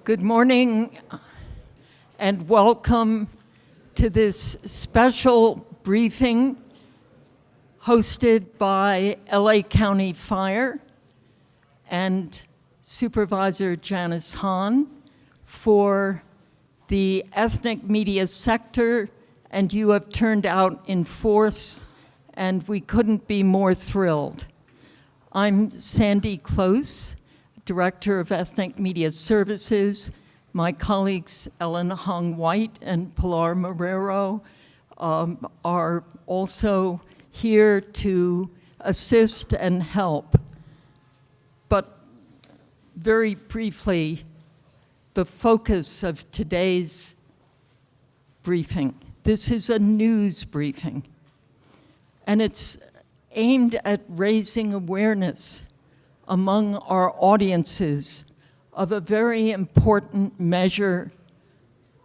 Good morning and welcome to this special briefing hosted by LA County Fire and Supervisor Janice Hahn for the ethnic media sector, and you have turned out in force, and we couldn't be more thrilled. I'm Sandy Close, Director of Ethnic Media Services. My colleagues Ellen Hong White and Pilar Marrero are also here to assist and help. But very briefly, the focus of today's briefing. This is a news briefing, and it's aimed at raising awareness among our audiences of a very important measure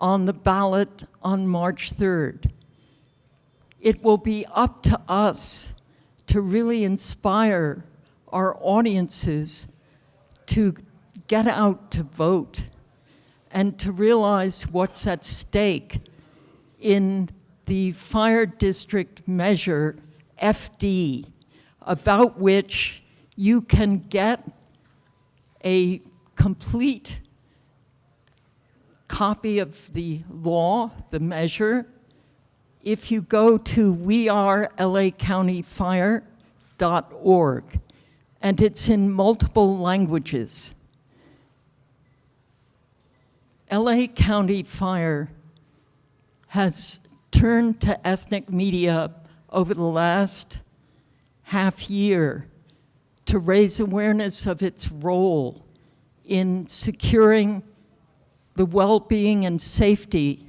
on the ballot on March 3rd. It will be up to us to really inspire our audiences to get out to vote and to realize what's at stake in the Fire District Measure FD, about which you can get a complete copy of the law, the measure, if you go to wearelacountyfire.org, and it's in multiple languages. LA County Fire has turned to ethnic media over the last half year to raise awareness of its role in securing the well-being and safety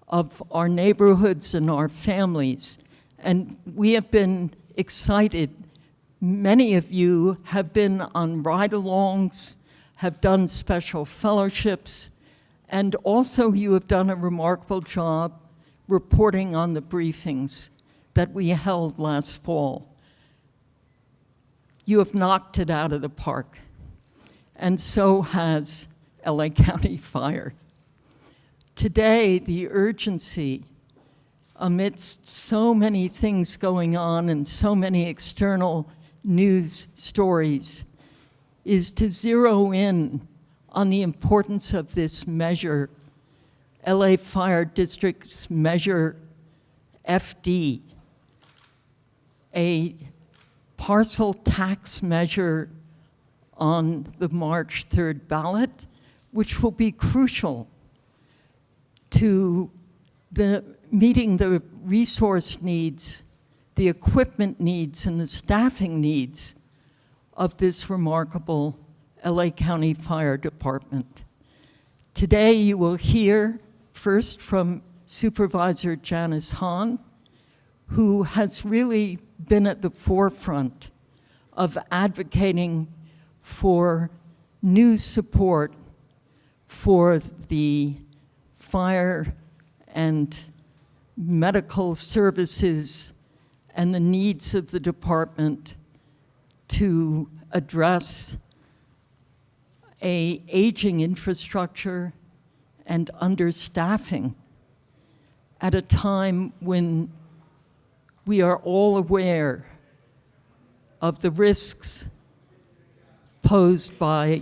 of our neighborhoods and our families. And we have been excited. Many of you have been on ride-alongs, have done special fellowships, and also you have done a remarkable job reporting on the briefings that we held last fall. You have knocked it out of the park, and so has LA County Fire. Today, the urgency amidst so many things going on and so many external news stories is to zero in on the importance of this measure, LA Fire District's Measure FD, a parcel tax measure on the March 3rd ballot, which will be crucial to meeting the resource needs, the equipment needs, and the staffing needs of this remarkable LA County Fire Department. Today you will hear first from Supervisor Janice Hahn, who has really been at the forefront of advocating for new support for the fire and medical services and the needs of the department to address an aging infrastructure and understaffing at a time when we are all aware of the risks posed by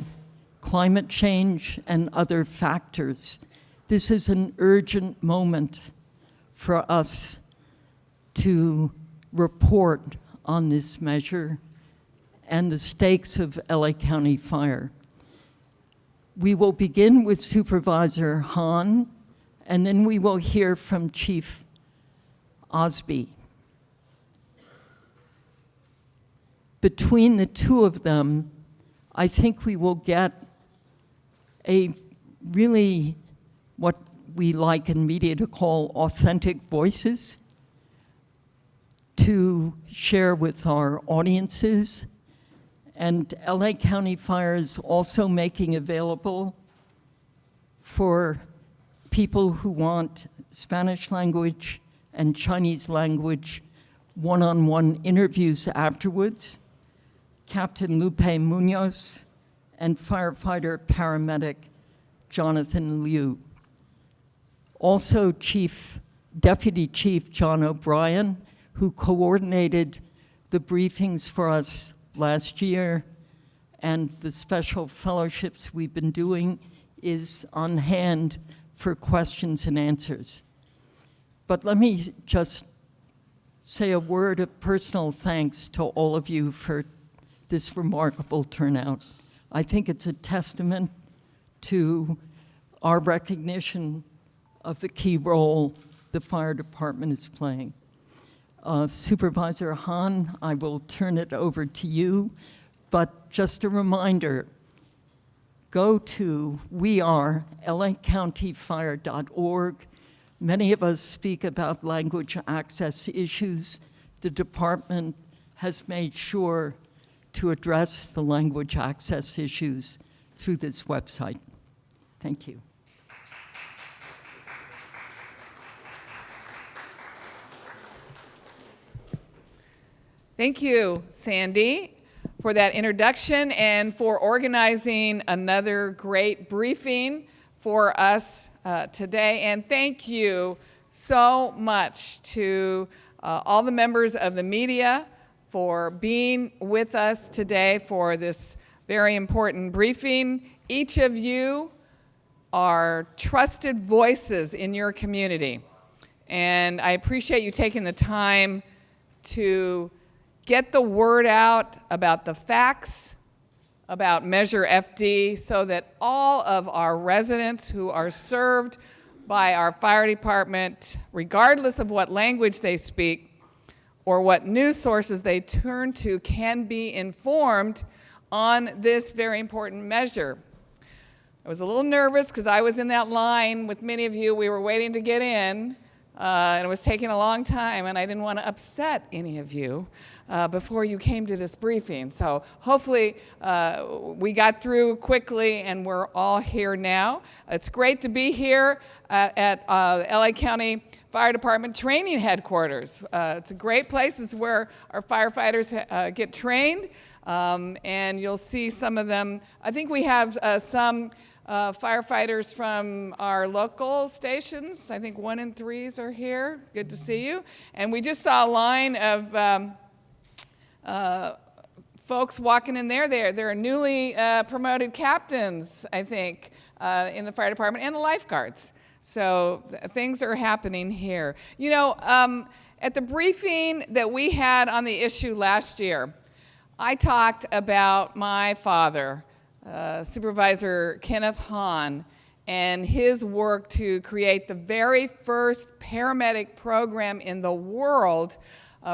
climate change and other factors. This is an urgent moment for us to report on this measure and the stakes of LA County Fire. We will begin with Supervisor Hahn, and then we will hear from Chief Osby. Between the two of them, I think we will get a really, what we like in media to call authentic voices to share with our audiences. And LA County Fire is also making available for people who want Spanish language and Chinese language one-on-one interviews afterwards. Captain Lupe Munoz and firefighter paramedic Jonathan Liu. Also Deputy Chief John O'Brien, who coordinated the briefings for us last year, and the special fellowships we've been doing, is on hand for questions and answers. But let me just say a word of personal thanks to all of you for this remarkable turnout. I think it's a testament to our recognition of the key role the fire department is playing. Supervisor Hahn, I will turn it over to you, but just a reminder, go to lacountyfire.org. Many of us speak about language access issues. The department has made sure to address the language access issues through this website. Thank you. Thank you, Sandy, for that introduction and for organizing another great briefing for us today. And thank you so much to all the members of the media for being with us today for this very important briefing. Each of you are trusted voices in your community. And I appreciate you taking the time to get the word out about the facts, about Measure FD, so that all of our residents who are served by our fire department, regardless of what language they speak or what news sources they turn to, can be informed on this very important measure. I was a little nervous because I was in that line with many of you. We were waiting to get in, and it was taking a long time, and I didn't want to upset any of you before you came to this briefing. So hopefully we got through quickly and we're all here now. It's great to be here at LA County Fire Department Training Headquarters. It's a great place. It's where our firefighters get trained, and you'll see some of them. I think we have some firefighters from our local stations. I think 1 and 3s are here. Good to see you. And we just saw a line of folks walking in there. They're newly promoted captains, I think, in the fire department, and the lifeguards. So things are happening here. You know, at the briefing that we had on the issue last year, I talked about my father, Supervisor Kenneth Hahn, and his work to create the very first paramedic program in the world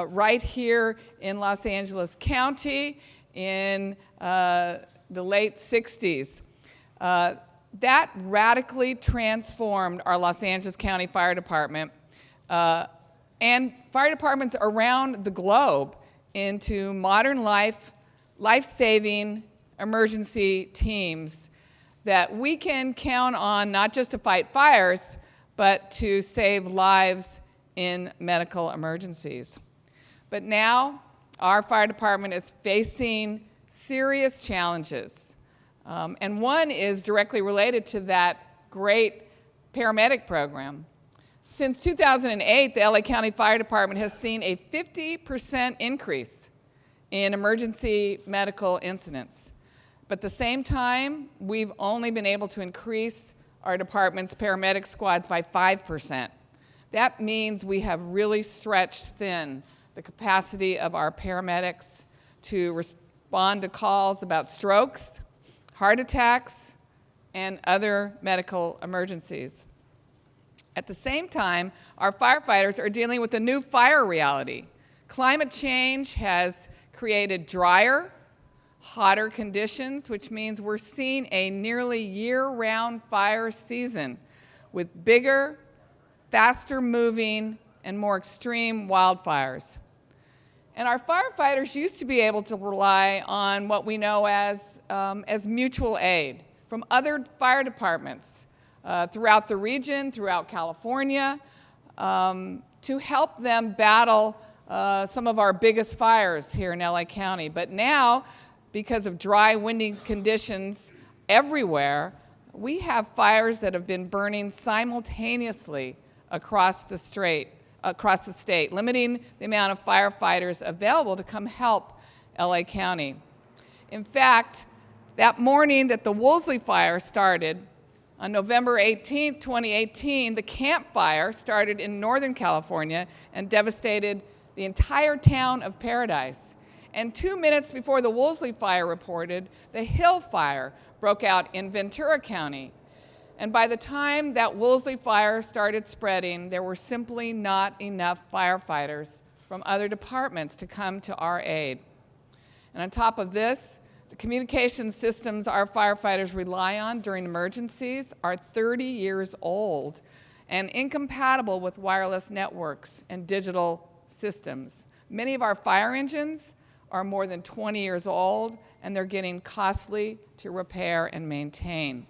right here in Los Angeles County in the late 60s. That radically transformed our Los Angeles County Fire Department and fire departments around the globe into modern life-saving emergency teams that we can count on not just to fight fires, but to save lives in medical emergencies. But now, our fire department is facing serious challenges. And one is directly related to that great paramedic program. Since 2008, the LA County Fire Department has seen a 50% increase in emergency medical incidents. But at the same time, we've only been able to increase our department's paramedic squads by 5%. That means we have really stretched thin the capacity of our paramedics to respond to calls about strokes, heart attacks, and other medical emergencies. At the same time, our firefighters are dealing with a new fire reality. Climate change has created drier, hotter conditions, which means we're seeing a nearly year-round fire season with bigger, faster moving, and more extreme wildfires. And our firefighters used to be able to rely on what we know as mutual aid from other fire departments throughout the region, throughout California, to help them battle some of our biggest fires here in LA County. But now, because of dry, windy conditions everywhere, we have fires that have been burning simultaneously across the state, limiting the amount of firefighters available to come help LA County. In fact, that morning that the Woolsley Fire started, on November 18, 2018, the Camp Fire started in Northern California and devastated the entire town of Paradise. And 2 minutes before the Woolsley Fire reported, the Hill Fire broke out in Ventura County. And by the time that Woolsley Fire started spreading, there were simply not enough firefighters from other departments to come to our aid. And on top of this, the communication systems our firefighters rely on during emergencies are 30 years old and incompatible with wireless networks and digital systems. Many of our fire engines are more than 20 years old, and they're getting costly to repair and maintain.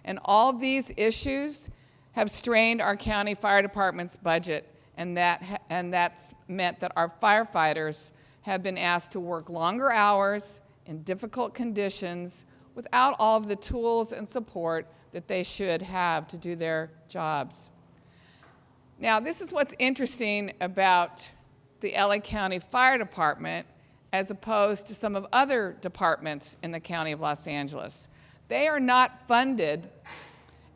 And all of these issues have strained our county fire department's budget, and that's meant that our firefighters have been asked to work longer hours in difficult conditions without all of the tools and support that they should have to do their jobs. Now, this is what's interesting about the LA County Fire Department as opposed to some of other departments in the County of Los Angeles. They are not funded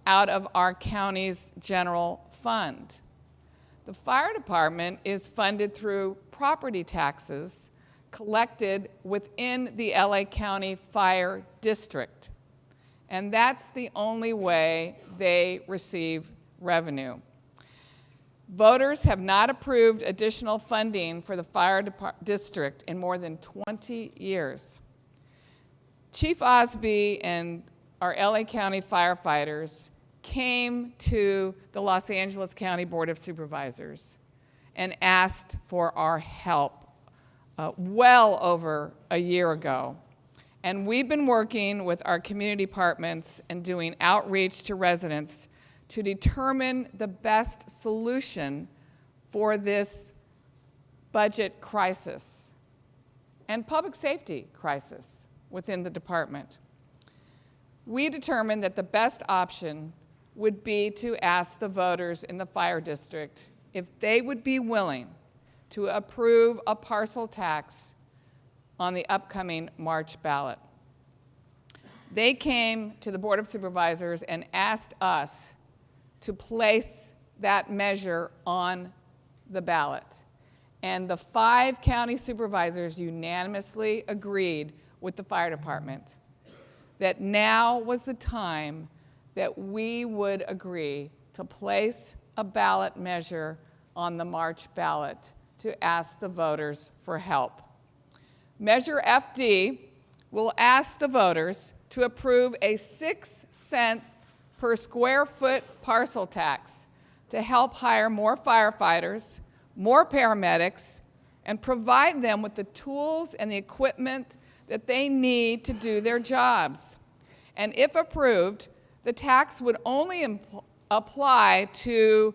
out of our county's general fund. The fire department is funded through property taxes collected within the LA County Fire District. And that's the only way they receive revenue. Voters have not approved additional funding for the fire district in more than 20 years. Chief Osby and our LA County firefighters came to the Los Angeles County Board of Supervisors and asked for our help well over a year ago. And we've been working with our community departments and doing outreach to residents to determine the best solution for this budget crisis and public safety crisis within the department. We determined that the best option would be to ask the voters in the fire district if they would be willing to approve a parcel tax on the upcoming March ballot. They came to the Board of Supervisors and asked us to place that measure on the ballot. And the 5 county supervisors unanimously agreed with the fire department that now was the time that we would agree to place a ballot measure on the March ballot to ask the voters for help. Measure FD will ask the voters to approve a 6-cent per square foot parcel tax to help hire more firefighters, more paramedics, and provide them with the tools and the equipment that they need to do their jobs. And if approved, the tax would only apply to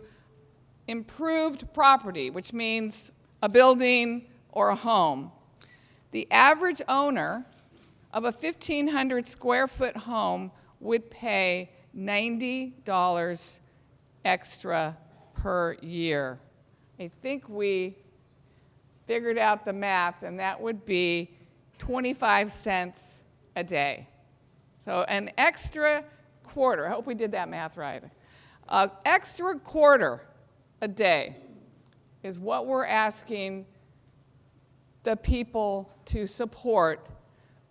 improved property, which means a building or a home. The average owner of a 1,500 square foot home would pay $90 extra per year. I think we figured out the math, and that would be 25 cents a day. So an extra quarter, I hope we did that math right, extra quarter a day is what we're asking the people to support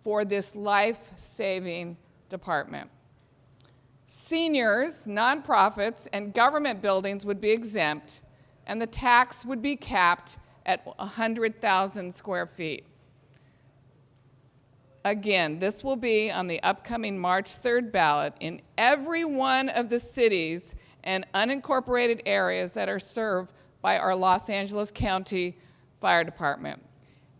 for this life-saving department. Seniors, nonprofits, and government buildings would be exempt, and the tax would be capped at 100,000 square feet. Again, this will be on the upcoming March 3rd ballot in every one of the cities and unincorporated areas that are served by our Los Angeles County Fire Department.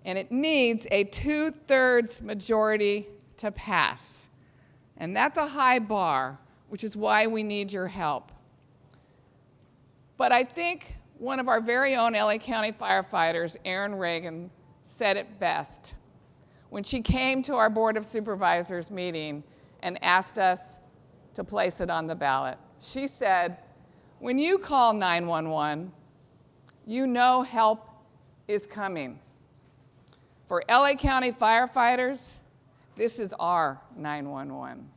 And it needs a 2/3 majority to pass. And that's a high bar, which is why we need your help. But I think one of our very own LA County firefighters, Erin Reagan, said it best when she came to our Board of Supervisors meeting and asked us to place it on the ballot. She said, when you call 911, you know help is coming. For LA County firefighters, this is our 911.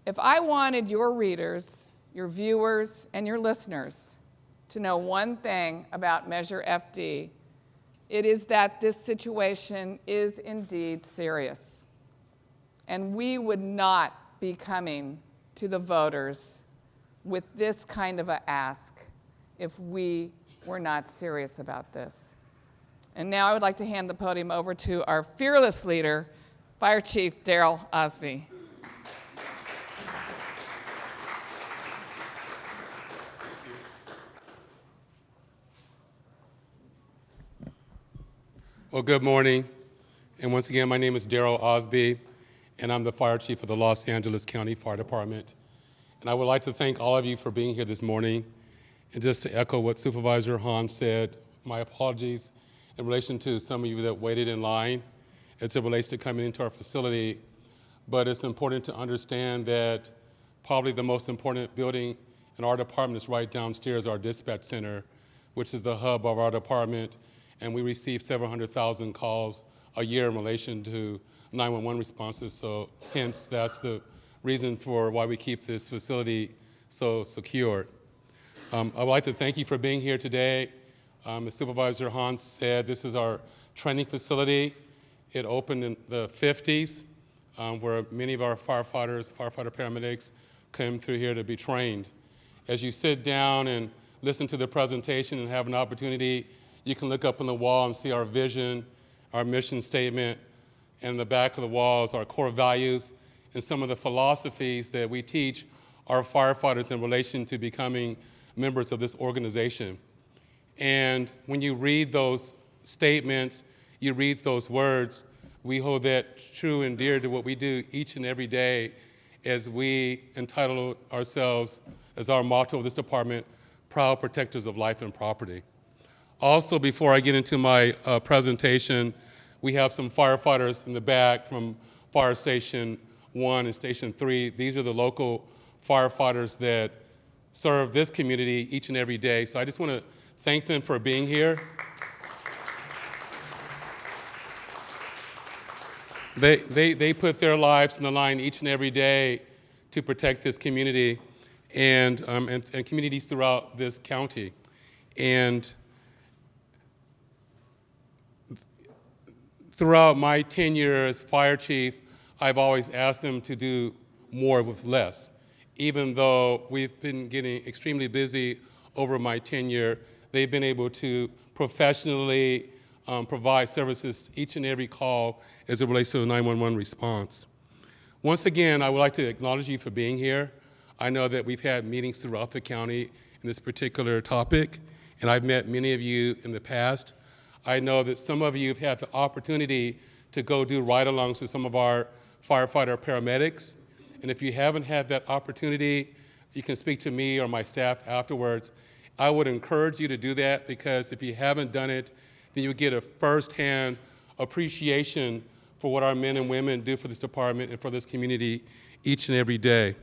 If I wanted your readers, your viewers, and your listeners to know one thing about Measure FD, it is that this situation is indeed serious. And we would not be coming to the voters with this kind of an ask if we were not serious about this. And now I would like to hand the podium over to our fearless leader, Fire Chief Daryl Osby. Well, good morning. And once again, my name is Daryl Osby, and I'm the Fire Chief of the Los Angeles County Fire Department. And I would like to thank all of you for being here this morning. And just to echo what Supervisor Hahn said, my apologies in relation to some of you that waited in line as it relates to coming into our facility. But it's important to understand that probably the most important building in our department is right downstairs, our dispatch center, which is the hub of our department. And we receive several 100,000 calls a year in relation to 911 responses. So hence, that's the reason for why we keep this facility so secure. I would like to thank you for being here today. As Supervisor Hahn said, this is our training facility. It opened in the 50s, where many of our firefighters, firefighter paramedics, came through here to be trained. As you sit down and listen to the presentation and have an opportunity, you can look up on the wall and see our vision, our mission statement, and in the back of the walls, our core values and some of the philosophies that we teach our firefighters in relation to becoming members of this organization. And when you read those statements, you read those words, we hold that true and dear to what we do each and every day as we entitle ourselves, as our motto of this department, proud protectors of life and property. Also, before I get into my presentation, we have some firefighters in the back from Fire Station 1 and Station 3. These are the local firefighters that serve this community each and every day. So I just want to thank them for being here. They put their lives on the line each and every day to protect this community and communities throughout this county. And throughout my tenure as fire chief, I've always asked them to do more with less. Even though we've been getting extremely busy over my tenure, they've been able to professionally provide services each and every call as it relates to the 911 response. Once again, I would like to acknowledge you for being here. I know that we've had meetings throughout the county in this particular topic, and I've met many of you in the past. I know that some of you have had the opportunity to go do ride-alongs with some of our firefighter paramedics. And if you haven't had that opportunity, you can speak to me or my staff afterwards. I would encourage you to do that, because if you haven't done it, then you'll get a firsthand appreciation for what our men and women do for this department and for this community each and every day.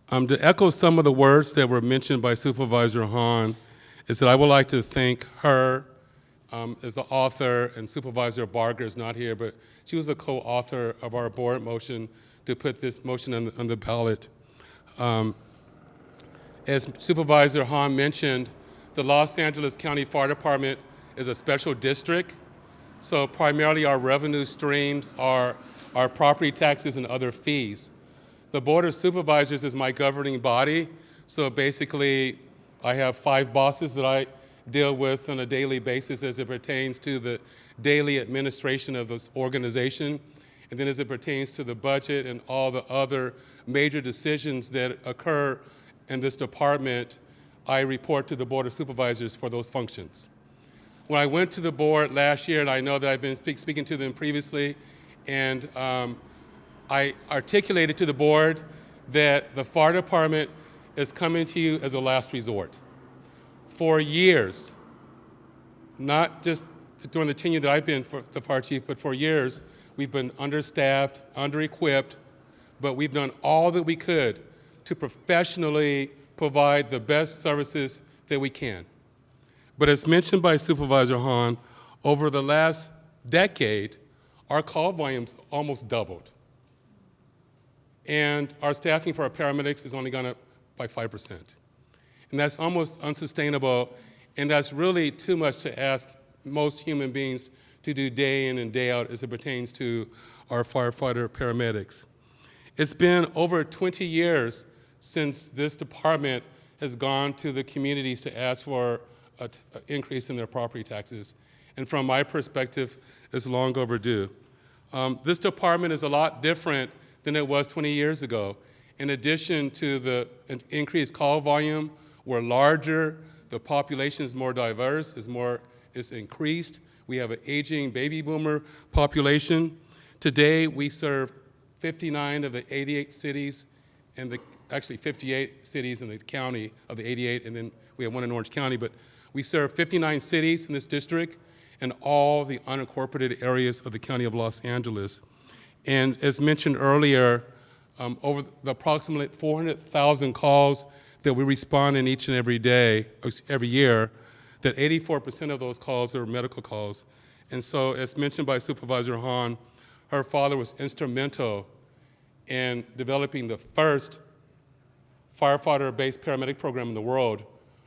To echo some of the words that were mentioned by Supervisor Hahn, is that I would like to thank her as the author, and Supervisor Barger is not here, but she was the co-author of our board motion to put this motion on the ballot. As Supervisor Hahn mentioned, the Los Angeles County Fire Department is a special district, so primarily our revenue streams are our property taxes and other fees. The Board of Supervisors is my governing body, so basically I have 5 bosses that I deal with on a daily basis as it pertains to the daily administration of this organization, and then as it pertains to the budget and all the other major decisions that occur in this department, I report to the Board of Supervisors for those functions. When I went to the board last year, and I know that I've been speaking to them previously, and I articulated to the board that the fire department is coming to you as a last resort. For years, not just during the tenure that I've been the fire chief, but for years, we've been understaffed, under-equipped, but we've done all that we could to professionally provide the best services that we can. But as mentioned by Supervisor Hahn, over the last decade, our call volumes almost doubled. And our staffing for our paramedics has only gone up by 5%. And that's almost unsustainable, and that's really too much to ask most human beings to do day in and day out as it pertains to our firefighter paramedics. It's been over 20 years since this department has gone to the communities to ask for an increase in their property taxes. And from my perspective, it's long overdue. This department is a lot different than it was 20 years ago. In addition to the increased call volume, we're larger, the population is more diverse, is increased. We have an aging baby boomer population. Today, we serve 59 of the 88 cities, and actually 58 cities in the county of the 88, and then we have one in Orange County, but we serve 59 cities in this district and all the unincorporated areas of the county of Los Angeles. And as mentioned earlier, over the approximately 400,000 calls that we respond in each and every day, every year, that 84% of those calls are medical calls. And so, as mentioned by Supervisor Hahn, her father was instrumental in developing the first firefighter-based paramedic program in the world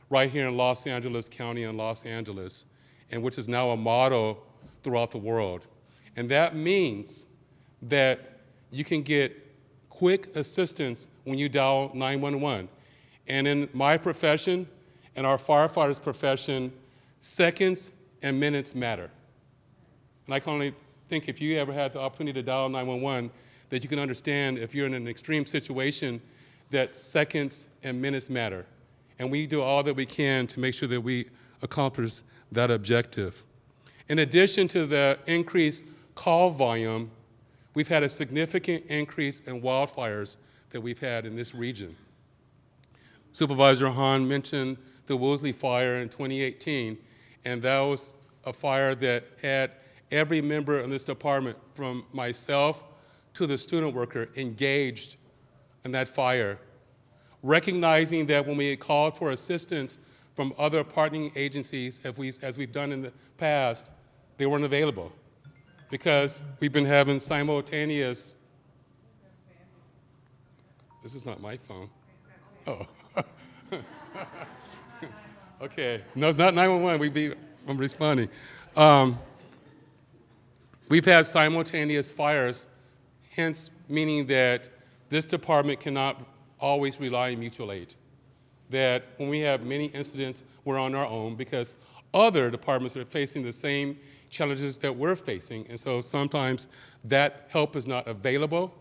right here in Los Angeles County in Los Angeles, and which is now a model throughout the world. And that means that you can get quick assistance when you dial 911. And in my profession and our firefighters' profession, seconds and minutes matter. And I can only think if you ever had the opportunity to dial 911, that you can understand if you're in an extreme situation that seconds and minutes matter. And we do all that we can to make sure that we accomplish that objective. In addition to the increased call volume, we've had a significant increase in wildfires that we've had in this region. Supervisor Hahn mentioned the Woolsley Fire in 2018, and that was a fire that had every member in this department, from myself to the student worker, engaged in that fire, recognizing that when we called for assistance from other partnering agencies, as we've done in the past, they weren't available because we've been having simultaneous. This is not my phone. Oh. Okay. No, it's not 911. I'm responding. We've had simultaneous fires, hence meaning that this department cannot always rely on mutual aid. That when we have many incidents, we're on our own because other departments are facing the same challenges that we're facing. And so sometimes that help is not available,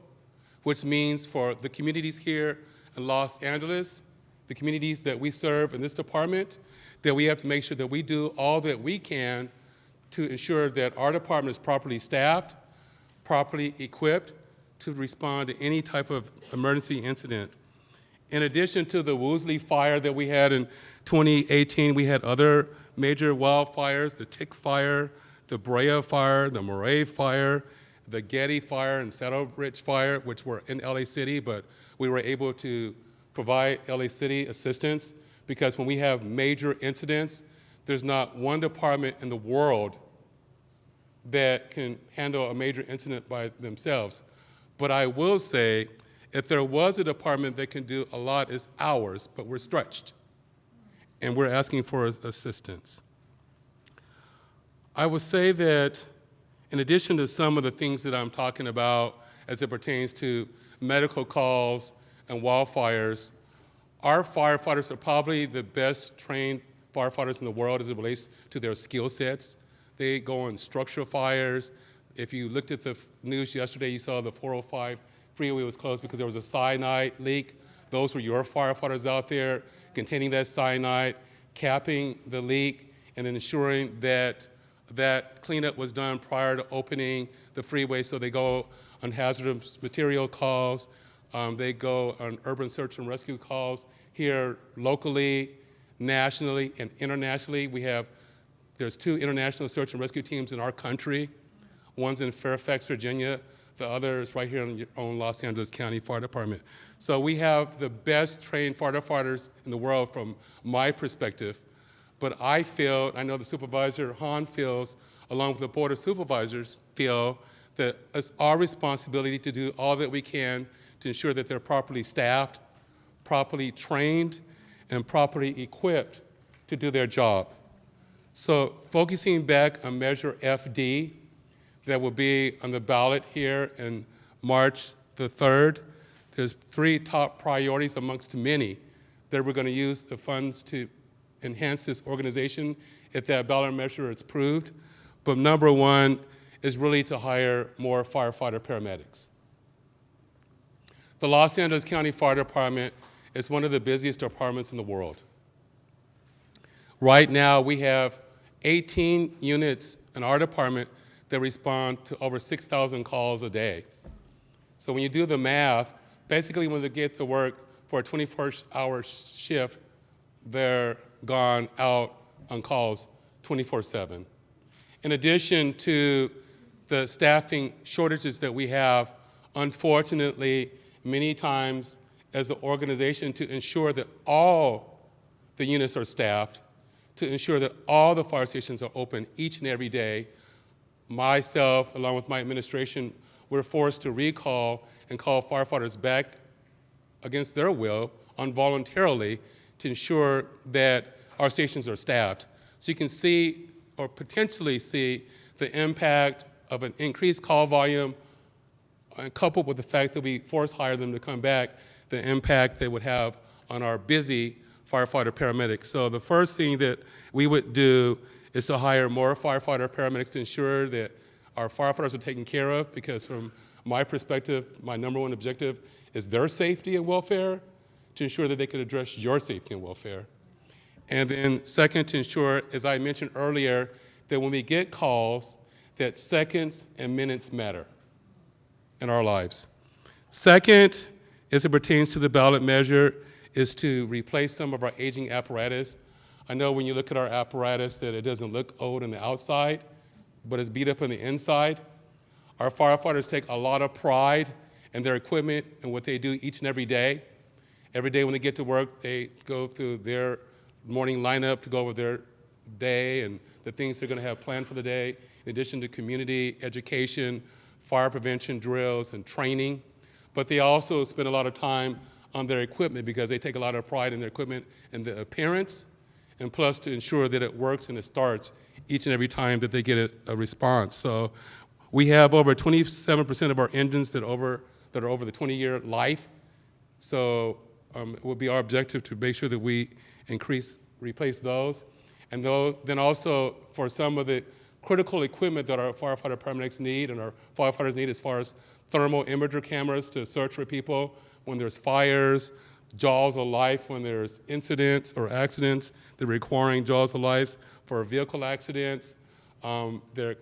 which means for the communities here in Los Angeles, the communities that we serve in this department, that we have to make sure that we do all that we can to ensure that our department is properly staffed, properly equipped to respond to any type of emergency incident. In addition to the Woolsley Fire that we had in 2018, we had other major wildfires, the Tick Fire, the Brea Fire, the Moray Fire, the Getty Fire, and Saddle Ridge Fire, which were in LA City, but we were able to provide LA City assistance because when we have major incidents, there's not one department in the world that can handle a major incident by themselves. But I will say, if there was a department that can do a lot, it's ours, but we're stretched. And we're asking for assistance. I would say that in addition to some of the things that I'm talking about as it pertains to medical calls and wildfires, our firefighters are probably the best trained firefighters in the world as it relates to their skill sets. They go on structural fires. If you looked at the news yesterday, you saw the 405 freeway was closed because there was a cyanide leak. Those were your firefighters out there containing that cyanide, capping the leak, and then ensuring that that cleanup was done prior to opening the freeway. So they go on hazardous material calls, they go on urban search and rescue calls here locally, nationally, and internationally. There's 2 international search and rescue teams in our country. One's in Fairfax, Virginia. the others right here in your own Los Angeles County Fire Department. So we have the best trained firefighters in the world from my perspective, but I feel, I know the Supervisor Hahn feels, along with the Board of Supervisors feel, that it's our responsibility to do all that we can to ensure that they're properly staffed, properly trained, and properly equipped to do their job. So focusing back on Measure FD, that will be on the ballot here in March the 3rd, there's 3 top priorities amongst many that we're going to use the funds to enhance this organization if that ballot measure is approved. But number 1 is really to hire more firefighter paramedics. The Los Angeles County Fire Department is one of the busiest departments in the world. Right now, we have 18 units in our department that respond to over 6,000 calls a day. So when you do the math, basically when they get to work for a 24-hour shift, they're gone out on calls 24/7. In addition to the staffing shortages that we have, unfortunately, many times as an organization to ensure that all the units are staffed, to ensure that all the fire stations are open each and every day, myself, along with my administration, we're forced to recall and call firefighters back against their will, involuntarily, to ensure that our stations are staffed. So you can see, or potentially see, the impact of an increased call volume, coupled with the fact that we force hire them to come back, the impact they would have on our busy firefighter paramedics. So the first thing that we would do is to hire more firefighter paramedics to ensure that our firefighters are taken care of, because from my perspective, my number 1 objective is their safety and welfare, to ensure that they can address your safety and welfare. And then second, to ensure, as I mentioned earlier, that when we get calls, that seconds and minutes matter in our lives. Second, as it pertains to the ballot measure, is to replace some of our aging apparatus. I know when you look at our apparatus that it doesn't look old on the outside, but it's beat up on the inside. Our firefighters take a lot of pride in their equipment and what they do each and every day. Every day when they get to work, they go through their morning lineup to go over their day and the things they're going to have planned for the day, in addition to community education, fire prevention drills, and training. But they also spend a lot of time on their equipment because they take a lot of pride in their equipment and the appearance, and plus to ensure that it works and it starts each and every time that they get a response. So we have over 27% of our engines that are over the 20-year life. So it will be our objective to make sure that we replace those. And then also for some of the critical equipment that our firefighter paramedics need and our firefighters need, as far as thermal imager cameras to search for people when there's fires, jaws of life when there's incidents or accidents, they're requiring jaws of life for vehicle accidents, their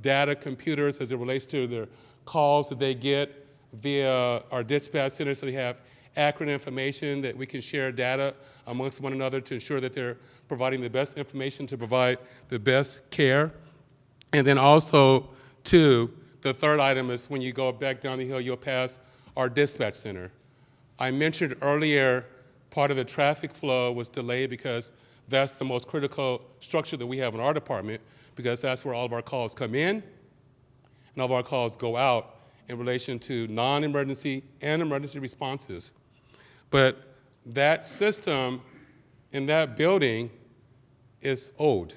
data computers as it relates to their calls that they get via our dispatch center, so they have accurate information that we can share data amongst one another to ensure that they're providing the best information to provide the best care. And then also, too, the third item is when you go back down the hill, you'll pass our dispatch center. I mentioned earlier part of the traffic flow was delayed because that's the most critical structure that we have in our department, because that's where all of our calls come in and all of our calls go out in relation to non-emergency and emergency responses. But that system in that building is old.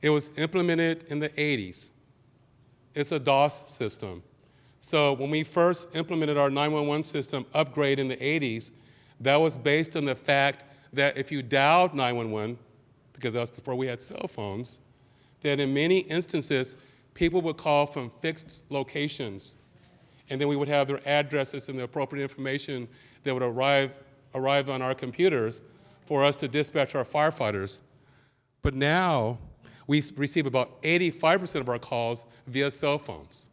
It was implemented in the 80s. It's a DOS system. So when we first implemented our 911 system upgrade in the 80s, that was based on the fact that if you dialed 911, because that was before we had cell phones, that in many instances, people would call from fixed locations, and then we would have their addresses and the appropriate information that would arrive on our computers for us to dispatch our firefighters. But now, we receive about 85% of our calls via cell phones.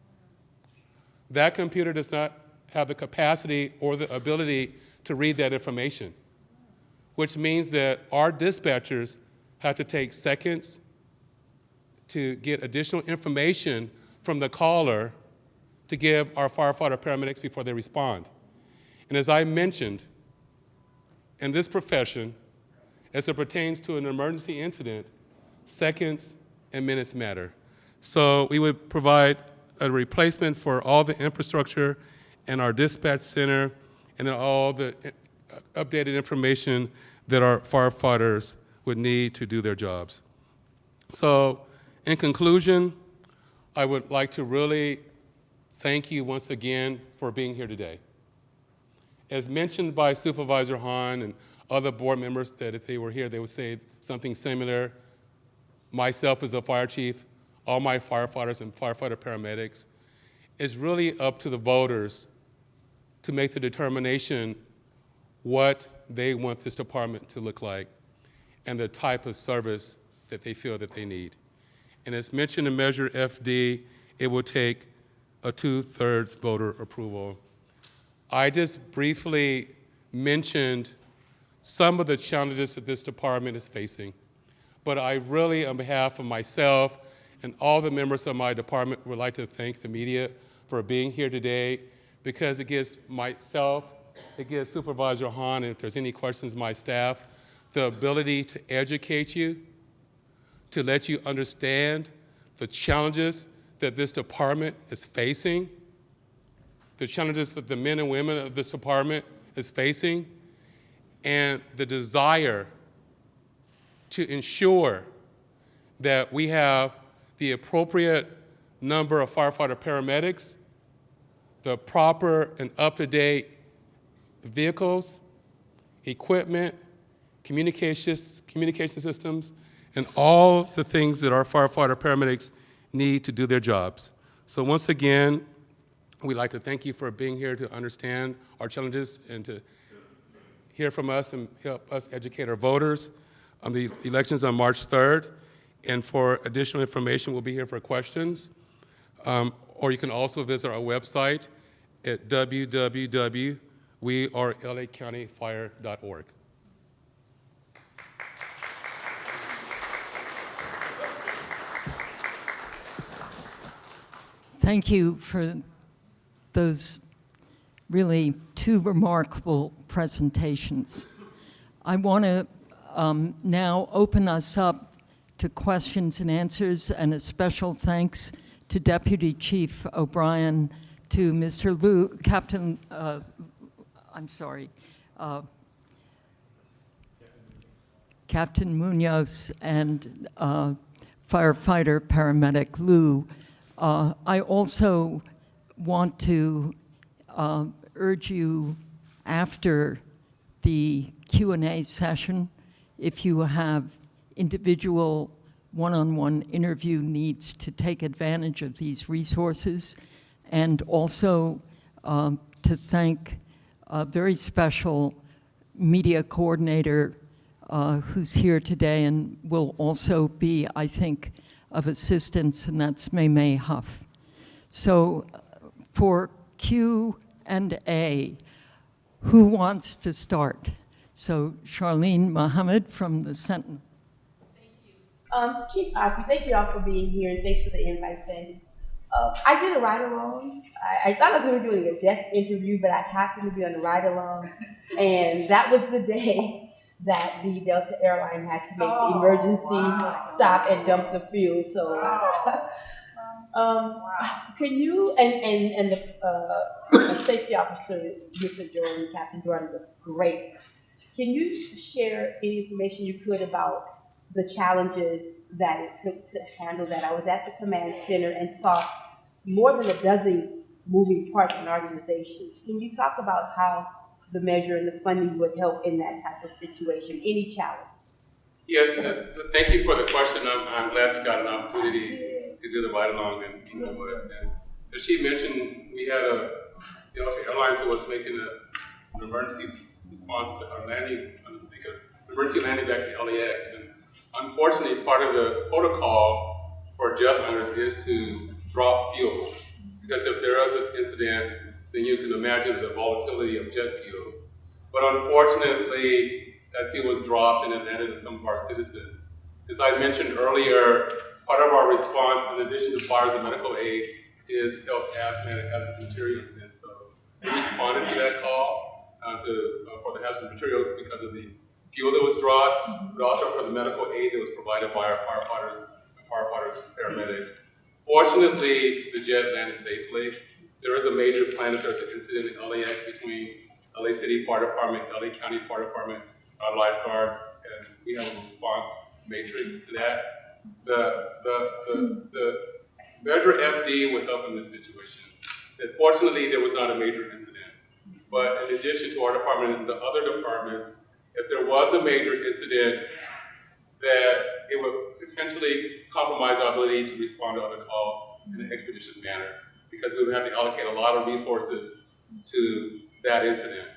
That computer does not have the capacity or the ability to read that information, which means that our dispatchers have to take seconds to get additional information from the caller to give our firefighter paramedics before they respond. And as I mentioned, in this profession, as it pertains to an emergency incident, seconds and minutes matter. So we would provide a replacement for all the infrastructure in our dispatch center and then all the updated information that our firefighters would need to do their jobs. So in conclusion, I would like to really thank you once again for being here today. As mentioned by Supervisor Hahn and other board members, that if they were here, they would say something similar. Myself as a fire chief, all my firefighters and firefighter paramedics, it's really up to the voters to make the determination what they want this department to look like and the type of service that they feel that they need. And as mentioned in Measure FD, it will take a 2/3 voter approval. I just briefly mentioned some of the challenges that this department is facing, but I really, on behalf of myself and all the members of my department, would like to thank the media for being here today, because it gives myself, it gives Supervisor Hahn, and if there's any questions, my staff, the ability to educate you, to let you understand the challenges that this department is facing, the challenges that the men and women of this department is facing, and the desire to ensure that we have the appropriate number of firefighter paramedics, the proper and up-to-date vehicles, equipment, communication systems, and all the things that our firefighter paramedics need to do their jobs. So once again, we'd like to thank you for being here to understand our challenges and to hear from us and help us educate our voters. The election's on March 3rd, and for additional information, we'll be here for questions. Or you can also visit our website at www.wearelacountyfire.org. Thank you for those really two remarkable presentations. I want to now open us up to questions and answers, and a special thanks to Deputy Chief O'Brien, to Mr. Liu, Captain, Captain Munoz, and firefighter paramedic Liu. I also want to urge you, after the Q&A session, if you have individual one-on-one interview needs, to take advantage of these resources, and also to thank a very special media coordinator who's here today and will also be, I think, of assistance, and that's May Huff. So for Q&A, who wants to start? So Charlene Mohammed from the Sentinel. Thank you. Chief Osby, thank you all for being here, and thanks for the invite, Sandy. I did a ride-along. I thought I was going to be doing a desk interview, but I happened to be on the ride-along, and that was the day that the Delta airline had to make the emergency stop and dump the fuel. So, can you, and the safety officer, Mr. Jordan, Captain Jordan, was great. Can you share any information you could about the challenges that it took to handle that? I was at the command center and saw more than a dozen moving parts and organizations. Can you talk about how the measure and the funding would help in that type of situation? Any challenge? Yes, thank you for the question. I'm glad you got an opportunity to do the ride-along. And you know what? And as she mentioned, we had a Delta Airlines that was making an emergency response, emergency landing back to LAX. And unfortunately, part of the protocol for jetliners is to drop fuel, because if there is an incident, then you can imagine the volatility of jet fuel. But unfortunately, that fuel was dropped and it landed in some of our citizens. As I mentioned earlier, part of our response, in addition to fires and medical aid, is health hazmat and hazardous material incidents. So we responded to that call for the hazardous material because of the fuel that was drawn, but also for the medical aid that was provided by our firefighters and paramedics. Fortunately, the jet landed safely. There is a major plan if there's an incident in LAX between LA City Fire Department, LA County Fire Department, our lifeguards, and we have a response matrix to that. The Measure FD would help in this situation. And fortunately, there was not a major incident. But in addition to our department and the other departments, if there was a major incident, that it would potentially compromise our ability to respond to other calls in an expeditious manner, because we would have to allocate a lot of resources to that incident.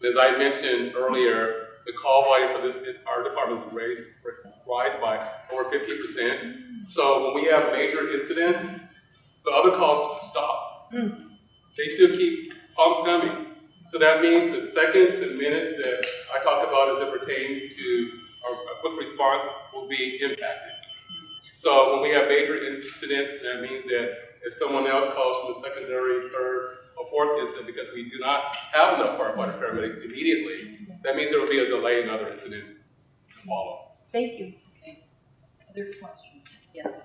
As I mentioned earlier, the call volume for this, our department's rise by over 50%. So when we have major incidents, the other calls stop. They still keep coming. So that means the seconds and minutes that I talked about as it pertains to our quick response will be impacted. So when we have major incidents, that means that if someone else calls from the secondary, third, or fourth incident, because we do not have enough firefighter paramedics immediately, that means there will be a delay in other incidents to follow. Thank you. Okay. Other questions? Yes.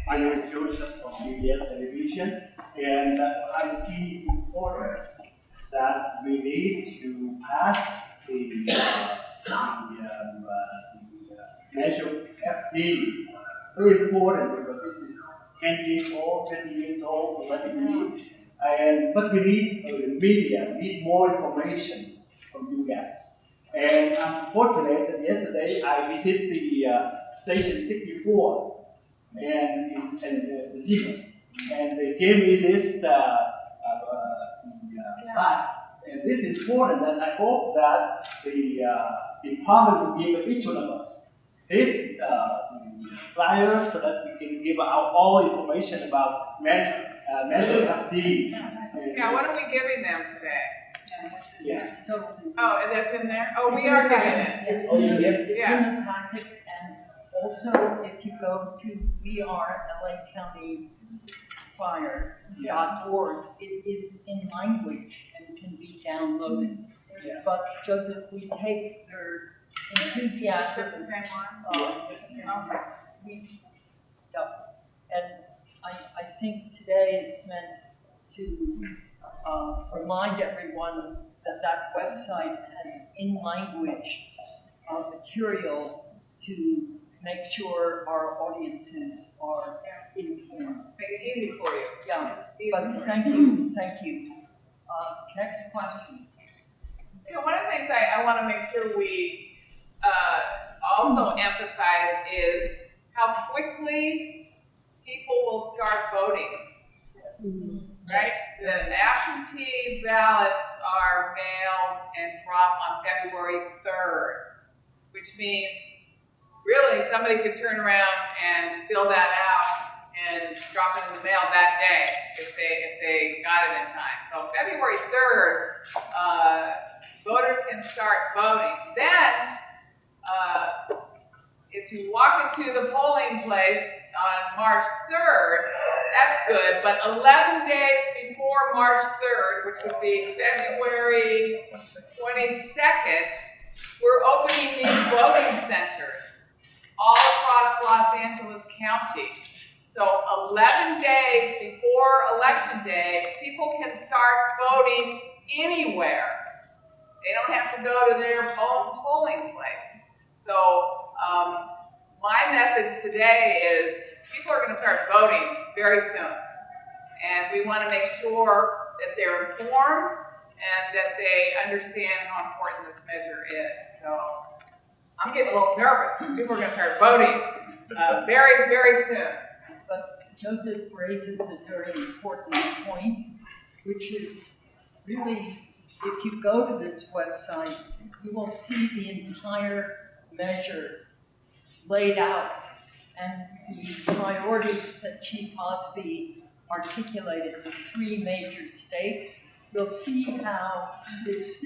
My name is Joseph from PBS Television, and I see reporters that we need to pass the measure FD. Very important because this is 10 years old, 20 years old, already. But we need media, we need more information from you guys. And I'm fortunate that yesterday I visited the station 64 and St. Thomas, and they gave me this file. And this is important, and I hope that the department will give each one of us this flyer so that we can give out all information about Measure FD. Yeah, what are we giving them today? Yeah. So, Oh, and that's in there? Oh, we are giving it. It's Oh, in you the, did? it's Yeah. in the packet, and also if you go to LACountyFire.org, it is in language and can be downloaded. Yeah. But Joseph, we take your enthusiasm. Is it the same one? uh, Okay. we, yeah, and I think today is meant to remind everyone that that website has in language material to make sure our audiences are informed. Make it easy for you. Yeah, Easy but for you. thank you. Next question. You know, one of the things I want to make sure we also emphasize is how quickly people will start voting. Right? The absentee ballots are mailed and dropped on February 3rd, which means really somebody could turn around and fill that out and drop it in the mail that day if they got it in time. So February 3rd, voters can start voting. Then, if you walk into the polling place on March 3rd, that's good, but 11 days before March 3rd, which would be February 22nd, we're opening these voting centers all across Los Angeles County. So 11 days before Election Day, people can start voting anywhere. They don't have to go to their own polling place. So my message today is people are going to start voting very soon. And we want to make sure that they're informed and that they understand how important this measure is. So I'm getting a little nervous. People are going to start voting very, very soon. But Joseph raises a very important point, which is really, if you go to this website, you will see the entire measure laid out and the priorities that Chief Osby articulated, the three major stakes. You'll see how this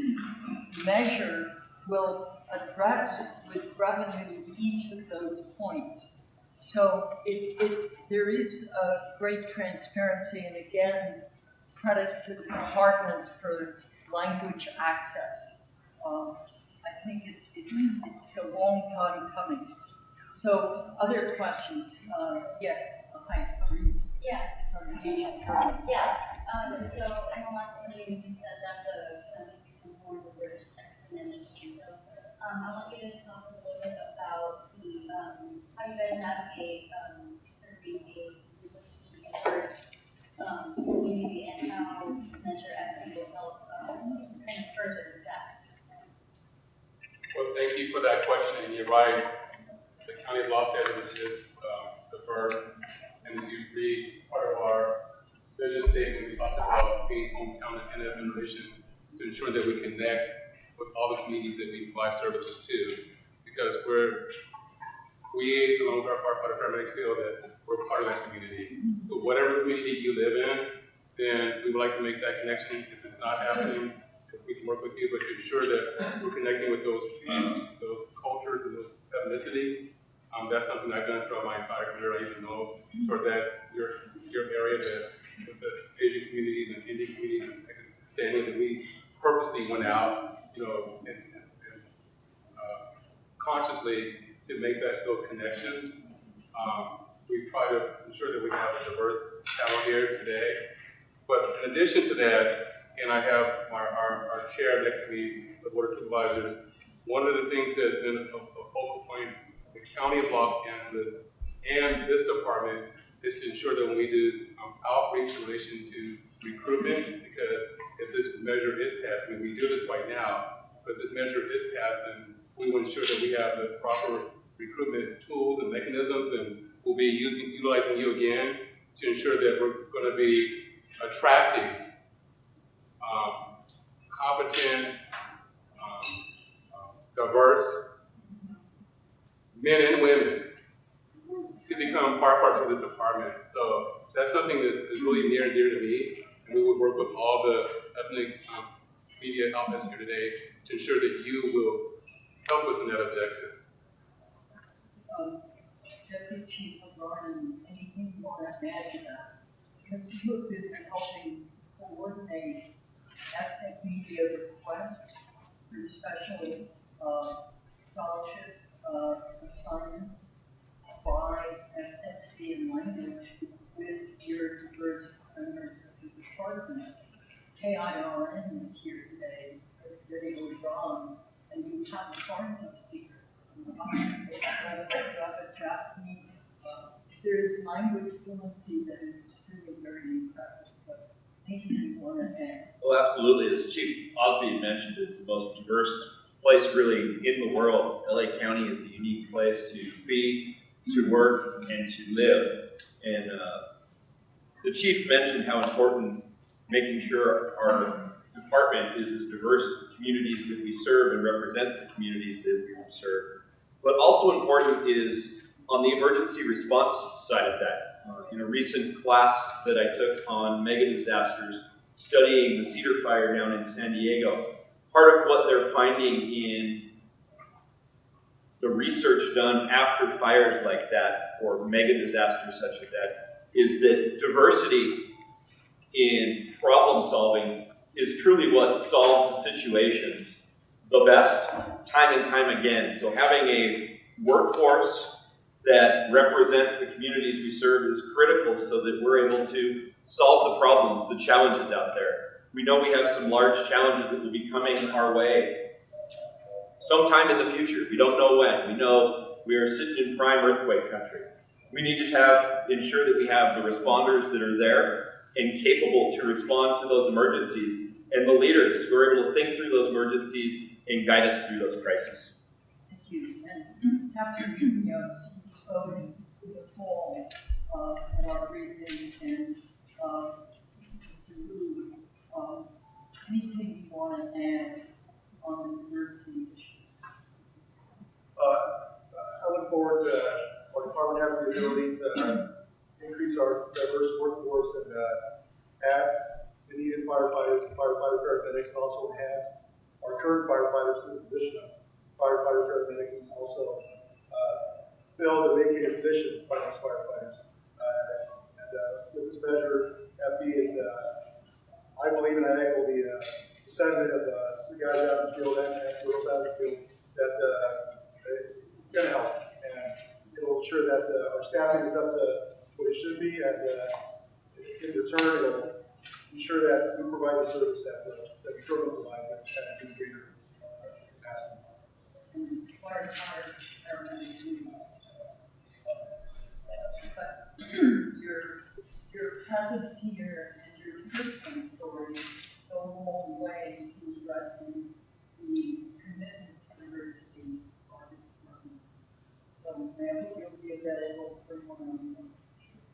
measure will address with revenue each of those points. So there is a great transparency, and again, credit to the department for language access. I think it's a long time coming. So, other questions? Yes, hi, Maurice. Yeah. From the Asian Yeah. So in the last meeting, you said that the funding become more diverse exponentially. So I want you to talk a little bit about the how you guys navigate serving a diverse community and how Measure Equity will help kind of further that. Well, thank you for that question, and you're right. The County of Los Angeles is diverse, and if you read part of our vision statement, we talked about being hometown and innovation to ensure that we connect with all the communities that we provide services to, because we, along with our firefighter paramedics, feel that we're part of that community. So whatever community you live in, then we would like to make that connection. If it's not happening, if we can work with you, but to ensure that we're connecting with those cultures and those ethnicities. That's something I've done throughout my entire career. I even know for that your area, that with the Asian communities and Indian communities and Pakistani, that we purposely went out, and consciously to make those connections. We try to ensure that we have a diverse panel here today. But in addition to that, and I have our chair next to me, the Board of Supervisors, one of the things that's been a focal point of the County of Los Angeles and this department is to ensure that when we do outreach in relation to recruitment, because if this measure is passed, I mean, we do this right now, but if this measure is passed, then we will ensure that we have the proper recruitment tools and mechanisms, and we'll be utilizing you again to ensure that we're going to be attracting competent, diverse men and women to become firefighters for this department. So that's something that is really near and dear to me, and we would work with all the ethnic media outlets here today to ensure that you will help us in that objective. Deputy Chief O'Brien, anything you want to add to that? Because you have been helping coordinate ethnic media requests through special scholarship assignments by ethnicity and language with your diverse members of the department. KIRN is here today, Betty O'Brien, and you have a foreign speaker. Japanese. There is language fluency that is really very impressive. But anything you want to add? Well, absolutely. As Chief Osby mentioned, it's the most diverse place really in the world. LA County is a unique place to be, to work, and to live. And the Chief mentioned how important making sure our department is as diverse as the communities that we serve and represents the communities that we serve. But also important is on the emergency response side of that. In a recent class that I took on mega disasters, studying the Cedar Fire down in San Diego, part of what they're finding in the research done after fires like that, or mega disasters such as that, is that diversity in problem solving is truly what solves the situations the best, time and time again. So having a workforce that represents the communities we serve is critical so that we're able to solve the problems, the challenges out there. We know we have some large challenges that will be coming our way sometime in the future. We don't know when. We know we are sitting in prime earthquake country. We need to ensure that we have the responders that are there and capable to respond to those emergencies, and the leaders who are able to think through those emergencies and guide us through those crises. Thank you. And Captain Munoz spoke in the fall at our briefing, and Mr. Wu, anything you want to add on the diversity issue? I look forward to our department having the ability to increase our diverse workforce and add the needed firefighters and firefighter paramedics, and also enhance our current firefighters to the position of firefighter, paramedic, and also fill the vacated positions by those firefighters. With this measure, FD, and I believe, and I echo the sentiment of the guys out in the field and girls out in the field, that it's going to help. And it'll ensure that our staffing is up to what it should be, and in return, it'll ensure that we provide the service that we currently provide at an even greater capacity. Your presence here and your personal story go a long way to addressing the commitment to diversity of the department. So I hope you'll be available for one-on-one.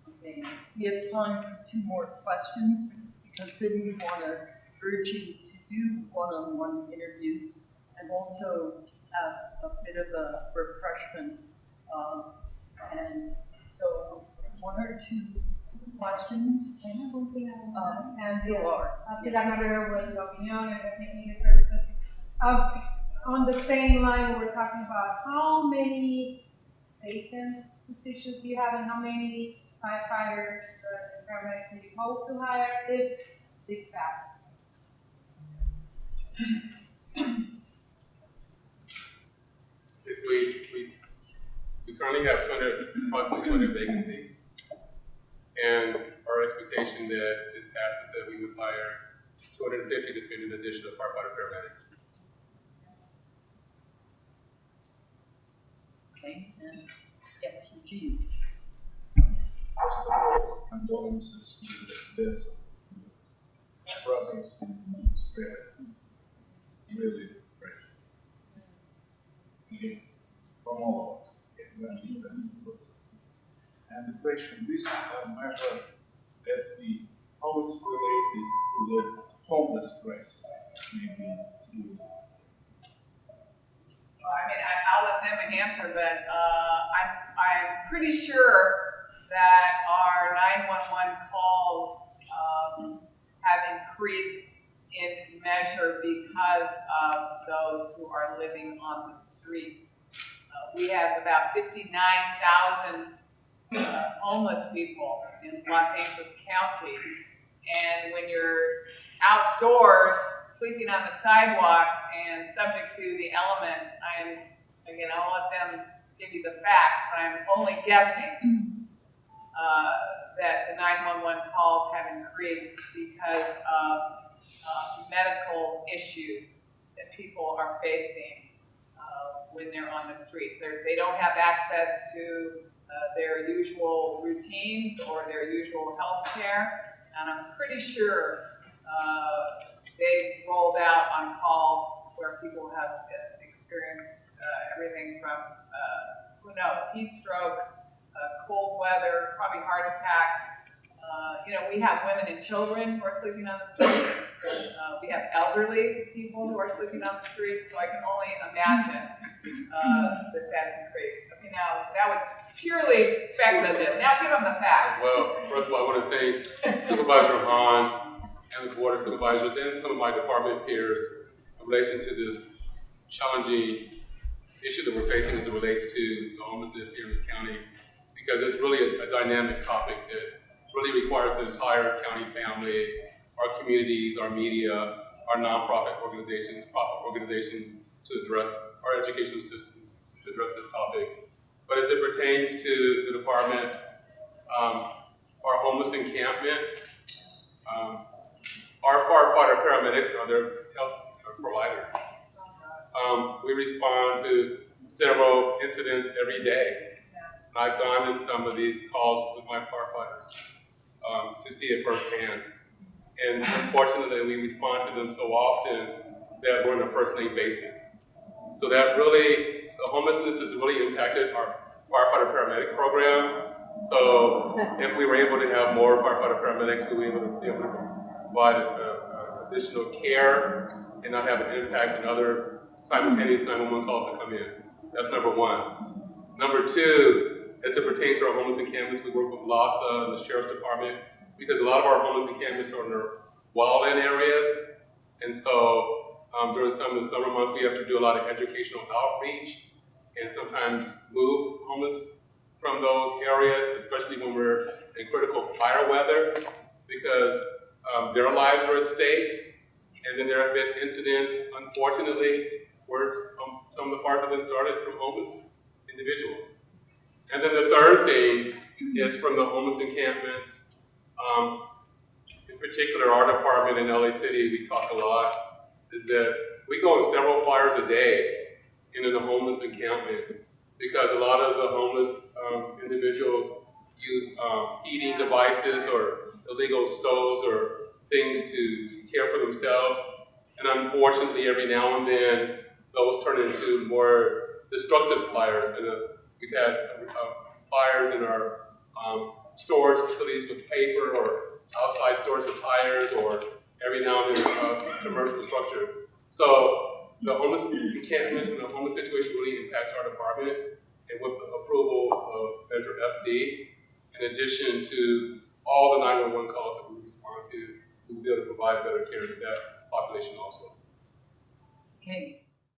Okay, we have time for 2 more questions, because then we want to urge you to do one-on-one interviews and also have a bit of a refreshment. And so 1 or 2 questions. Sandy Pilar. Pilar with la opinión and community services. On the same line, we're talking about how many vacant positions do you have and how many firefighters and paramedics do you hope to hire if this passes? Yes, we currently have approximately 200 vacancies. And our expectation that this passes, that we would hire 250 to 300 additional firefighter paramedics. Okay, and yes, Eugene. First of all, condolences to the deaths of brothers in Australia. It's really tragic. It is from all of us. And the question, this measure at how it's related to the homeless crisis, maybe. Well, I mean, I'll let them answer, but I'm pretty sure that our 911 calls have increased in measure because of those who are living on the streets. We have about 59,000 homeless people in Los Angeles County, and when you're outdoors, sleeping on the sidewalk and subject to the elements, I'll let them give you the facts, but I'm only guessing that the 911 calls have increased because of medical issues that people are facing when they're on the street. They don't have access to their usual routines or their usual health care, and I'm pretty sure they've rolled out on calls where people have experienced everything from, who knows, heat strokes, cold weather, probably heart attacks. We have women and children who are sleeping on the streets. We have elderly people who are sleeping on the streets, so I can only imagine that that's increased. Okay, now that was purely speculative. Now give them the facts. Well, first of all, I want to thank Supervisor Hahn and the Board of Supervisors and some of my department peers in relation to this challenging issue that we're facing as it relates to homelessness here in this county, because it's really a dynamic topic that really requires the entire county family, our communities, our media, our nonprofit organizations, profit organizations to address our educational systems to address this topic. But as it pertains to the department, our homeless encampments, our firefighter paramedics are their health providers. We respond to several incidents every day. I've gone in some of these calls with my firefighters to see it firsthand. And unfortunately, we respond to them so often that we're on a first name basis. So that really, the homelessness has really impacted our firefighter paramedic program. So if we were able to have more firefighter paramedics, we would be able to provide additional care and not have an impact on other simultaneous 911 calls that come in. That's number one. Number two, as it pertains to our homeless encampments, we work with LASA and the Sheriff's Department because a lot of our homeless encampments are in their wildland areas. And so During some of the summer months, we have to do a lot of educational outreach and sometimes move homeless from those areas, especially when we're in critical fire weather, because their lives are at stake. And then there have been incidents, unfortunately, where some of the fires have been started from homeless individuals. And then the third thing is from the homeless encampments. In particular, our department in LA City, we talk a lot, is that we go on several fires a day in the homeless encampment because a lot of the homeless individuals use heating devices or illegal stoves or things to care for themselves. And unfortunately, every now and then, those turn into more destructive fires. And we've had fires in our storage facilities with paper or outside stores with tires, or every now and then commercial structure. So the homeless encampments and the homeless situation really impacts our department. And with the approval of Measure FD, in addition to all the 911 calls that we respond to, we'll be able to provide better care to that population also. Okay,